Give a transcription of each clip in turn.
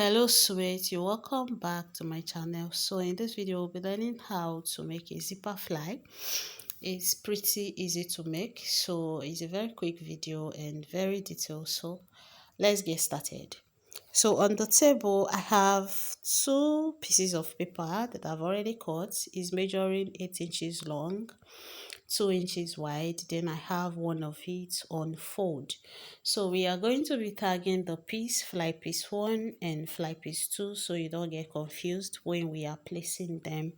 Hello sweet, you welcome back to my channel. So in this video we'll be learning how to make a zipper fly. It's pretty easy to make, so it's a very quick video and very detailed. So let's get started. So on the table I have two pieces of paper that I've already cut. It's measuring 8 inches long, 2 inches wide. Then I have one of it on fold. So we are going to be tagging the piece, fly piece 1 and fly piece 2, so you don't get confused when we are placing them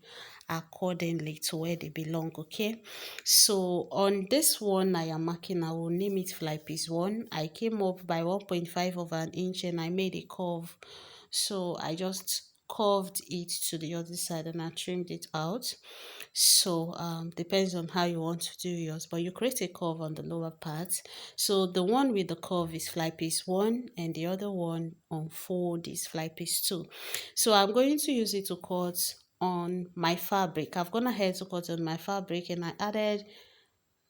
accordingly to where they belong. Okay, so on this one I am marking, I will name it fly piece 1. I came up by 1.5 of an inch and I made a curve, so I just curved it to the other side and I trimmed it out. So depends on how you want to do yours, but you create a curve on the lower part. So the one with the curve is fly piece 1 and the other one on fold is fly piece 2. So I'm going to use it to cut on my fabric. I've gone ahead to cut on my fabric and I added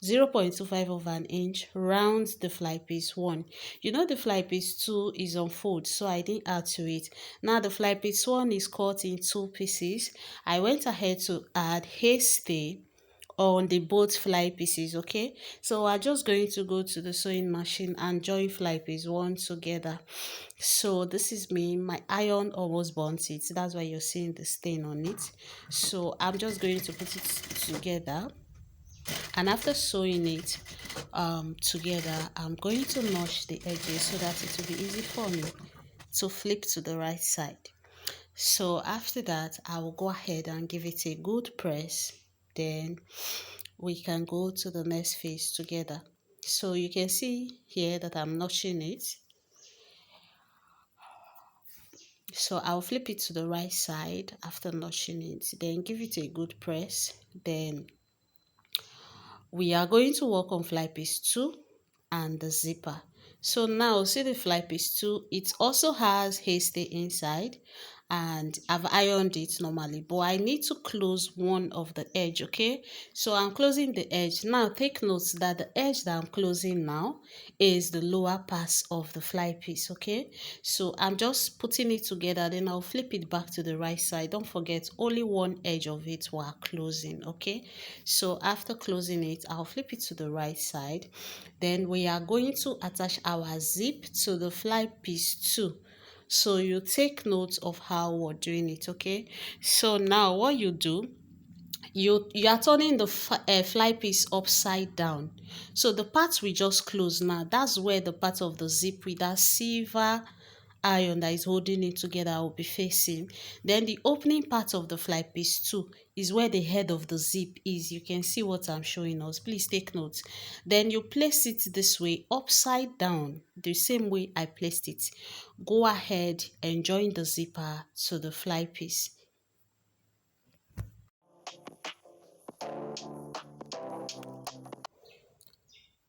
0.25 of an inch round the fly piece 1. You know the fly piece 2 is on fold, so I didn't add to it. Now the fly piece 1 is cut in 2 pieces. I went ahead to add hasty on the both fly pieces. Okay, so we're just going to go to the sewing machine and join fly piece 1 together. So this is me, my iron almost burnt it, that's why you're seeing the stain on it. So I'm just going to put it together, and after sewing it together, I'm going to notch the edges so that it will be easy for me to flip to the right side. So after that, I will go ahead and give it a good press. Then we can go to the next phase together. So you can see here that I'm notching it. So I'll flip it to the right side after notching it, then give it a good press. Then we are going to work on fly piece 2 and the zipper. So now see the fly piece 2, it also has hasty inside and I've ironed it normally, but I need to close one of the edge. Okay, so I'm closing the edge. Now take note that the edge that I'm closing now is the lower part of the fly piece. Okay, so I'm just putting it together, then I'll flip it back to the right side. Don't forget, only one edge of it we're closing. Okay, so after closing it, I'll flip it to the right side. Then we are going to attach our zip to the fly piece 2. So you take note of how we're doing it. Okay, so now what you do, you are turning the fly piece upside down. So the part we just closed now, that's where the part of the zip with that silver iron that is holding it together will be facing. Then the opening part of the fly piece 2 is where the head of the zip is. You can see what I'm showing us, please take note. Then you place it this way, upside down, the same way I placed it. Go ahead and join the zipper to the fly piece.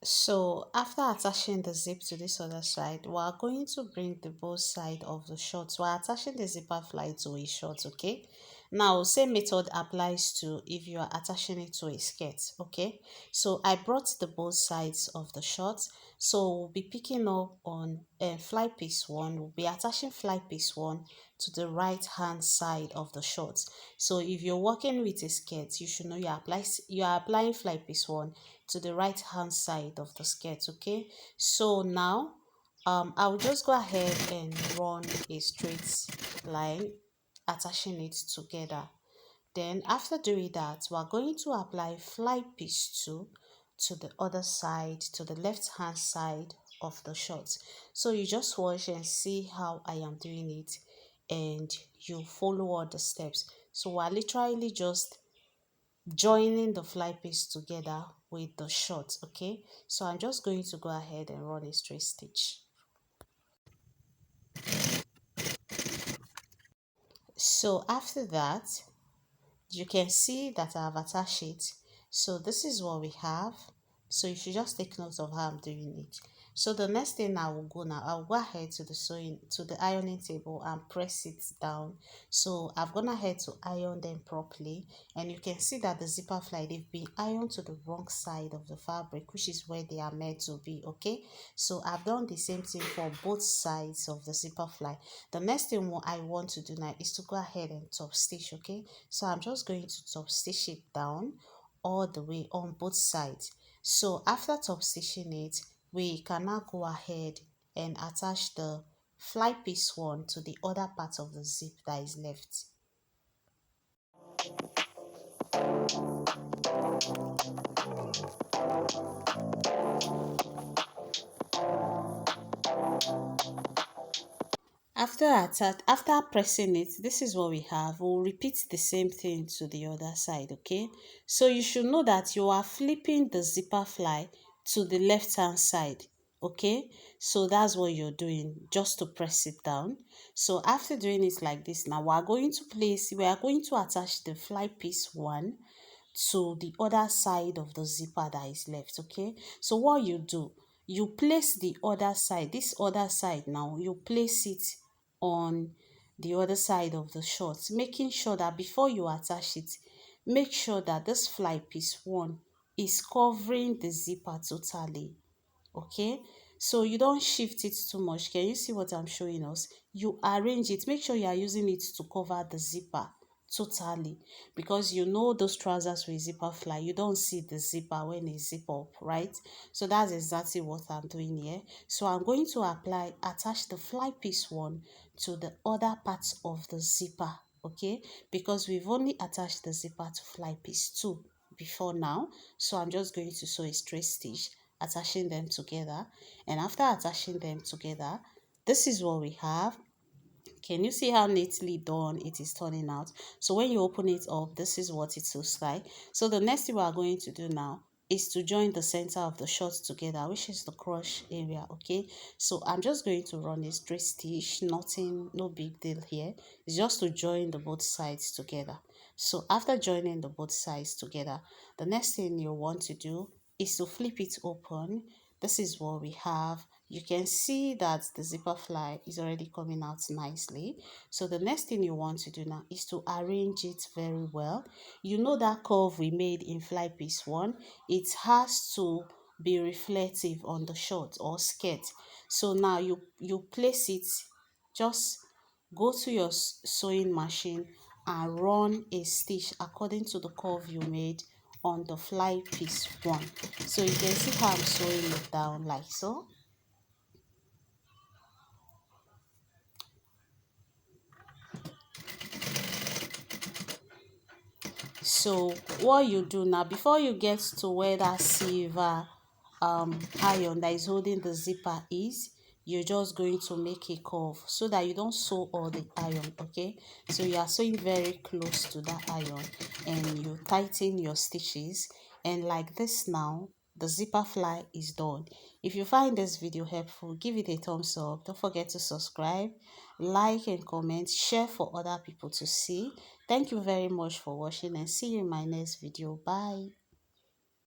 So after attaching the zip to this other side, we are going to bring the both side of the short. We are attaching the zipper fly to a short. Okay, now same method applies to if you are attaching it to a skirt. Okay, so I brought the both sides of the short, so we'll be picking up on fly piece 1. We'll be attaching fly piece 1 to the right hand side of the short. So if you're working with a skirt, you should know you are applying fly piece 1 to the right hand side of the skirt. Okay, so now I'll just go ahead and run a straight line attaching it together. Then after doing that, we're going to apply fly piece 2 to the other side, to the left hand side of the short. So you just watch and see how I am doing it, and you follow all the steps. So we're literally just joining the fly piece together with the short. Okay, so I'm just going to go ahead and run a straight stitch. So after that, you can see that I've attached it. So this is what we have. So you should just take note of how I'm doing it. So the next thing I will go now, I'll go ahead to the sewing to the ironing table and press it down. So I've gone ahead to iron them properly, and you can see that the zipper fly, they've been ironed to the wrong side of the fabric, which is where they are meant to be. Okay, so I've done the same thing for both sides of the zipper fly. The next thing what I want to do now is to go ahead and top stitch. Okay, so I'm just going to top stitch it down all the way on both sides. So after top stitching it, we can now go ahead and attach the fly piece one to the other part of the zip that is left. After pressing it, this is what we have. We'll repeat the same thing to the other side. Okay, so you should know that you are flipping the zipper fly to the left hand side. Okay, so that's what you're doing, just to press it down. So after doing it like this, now we are going to attach the fly piece one to the other side of the zipper that is left. Okay, so what you do, you place the other side, this other side, now you place it on the other side of the short, making sure that before you attach it, make sure that this fly piece one is covering the zipper totally. Okay, so you don't shift it too much. Can you see what I'm showing us? You arrange it, make sure you are using it to cover the zipper totally, because you know those trousers with zipper fly, you don't see the zipper when it zip up, right? So that's exactly what I'm doing here. So I'm going to attach the fly piece one to the other parts of the zipper. Okay, because we've only attached the zipper to fly piece two before now. So I'm just going to sew a straight stitch attaching them together, and after attaching them together, this is what we have. Can you see how neatly done it is turning out? So when you open it up, this is what it looks like. So the next thing we are going to do now is to join the center of the short together, which is the crotch area. Okay, so I'm just going to run a straight stitch, nothing, no big deal here. It's just to join the both sides together. So after joining the both sides together, the next thing you want to do is to flip it open. This is what we have. You can see that the zipper fly is already coming out nicely. So the next thing you want to do now is to arrange it very well. You know that curve we made in fly piece one, it has to be reflective on the short or skirt. So now you place it, just go to your sewing machine and run a stitch according to the curve you made on the fly piece one. So you can see how I'm sewing it down like so. So what you do now, before you get to where that silver iron that is holding the zipper is, you're just going to make a curve so that you don't sew all the iron. Okay, so you are sewing very close to that iron and you tighten your stitches, and like this now the zipper fly is done. If you find this video helpful, give it a thumbs up. Don't forget to subscribe, like and comment, share for other people to see. Thank you very much for watching, and see you in my next video. Bye.